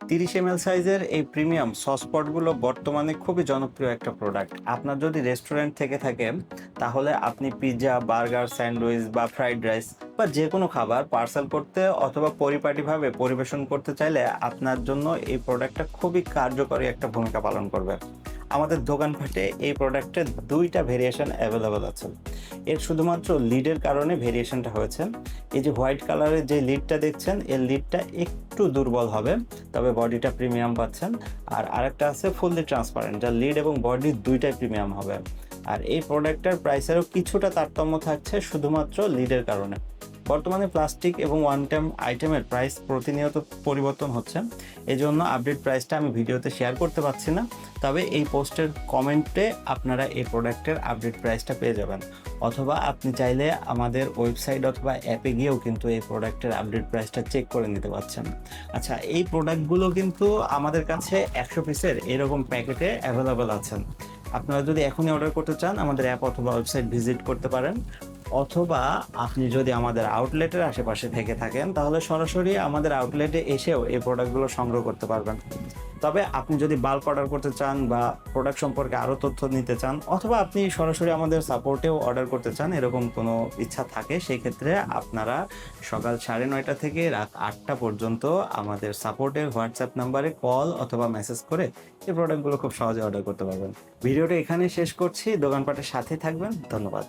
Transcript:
30 ml সাইজের এই premium sauce পটগুলো বর্তমানে খুবই জনপ্রিয় একটা প্রোডাক্ট। আপনার যদি রেস্টুরেন্ট থেকে থাকে তাহলে আপনি পিৎজা, বার্গার, স্যান্ডউইচ বা ফ্রাইড রাইস বা যে কোনো খাবার পার্সেল করতে অথবা পরিপাটিভাবে পরিবেশন করতে চাইলে আপনার জন্য এই প্রোডাক্টটা খুবই কার্যকরী একটা ভূমিকা পালন করবে। আমাদের দোকানপাটে এই প্রোডাক্টের 2টা ভেরিয়েশন অ্যাভেলেবল আছে। এর শুধুমাত্র লিডের কারণে ভেরিয়েশনটা হয়েছে। এই যে হোয়াইট কালারের যে লিডটা দেখছেন, এর লিডটা একটু দুর্বল হবে, তবে বডিটা প্রিমিয়াম পাচ্ছেন। আর আরেকটা আছে ফুললি ট্রান্সপারেন্ট, যার লিড এবং বডি 2টাই প্রিমিয়াম হবে। আর এই প্রোডাক্টটার প্রাইসেরও কিছুটা তারতম্য থাকছে শুধুমাত্র লিডের কারণে। বর্তমানে প্লাস্টিক এবং ওয়ান টাইম আইটেমের প্রাইস প্রতিনিয়ত পরিবর্তন হচ্ছে, এজন্য আপডেট প্রাইসটা আমি ভিডিওতে শেয়ার করতে পারছি না। তবে এই পোস্টের কমেন্টে আপনারা এই প্রোডাক্টের আপডেট প্রাইসটা পেয়ে যাবেন, অথবা আপনি চাইলে আমাদের ওয়েবসাইট অথবা অ্যাপে গিয়েও কিন্তু এই প্রোডাক্টের আপডেট প্রাইসটা চেক করে নিতে পারছেন। আচ্ছা, এই প্রোডাক্টগুলো কিন্তু আমাদের কাছে 100 পিসের এরকম প্যাকেটে অ্যাভেলেবেল আছেন। আপনারা যদি এখনই অর্ডার করতে চান আমাদের অ্যাপ অথবা ওয়েবসাইট ভিজিট করতে পারেন, অথবা আপনি যদি আমাদের আউটলেটের আশেপাশে থেকে থাকেন তাহলে সরাসরি আমাদের আউটলেটে এসেও এই প্রোডাক্টগুলো সংগ্রহ করতে পারবেন। তবে আপনি যদি বাল্ক অর্ডার করতে চান বা প্রোডাক্ট সম্পর্কে আরও তথ্য নিতে চান, অথবা আপনি সরাসরি আমাদের সাপোর্টেও অর্ডার করতে চান, এরকম কোনো ইচ্ছা থাকে, সেই ক্ষেত্রে আপনারা সকাল 9:30 থেকে রাত 8টা পর্যন্ত আমাদের সাপোর্টের হোয়াটসঅ্যাপ নাম্বারে কল অথবা মেসেজ করে এই প্রোডাক্টগুলো খুব সহজে অর্ডার করতে পারবেন। ভিডিওটা এখানে শেষ করছি। দোকানপাটের সাথে থাকবেন। ধন্যবাদ।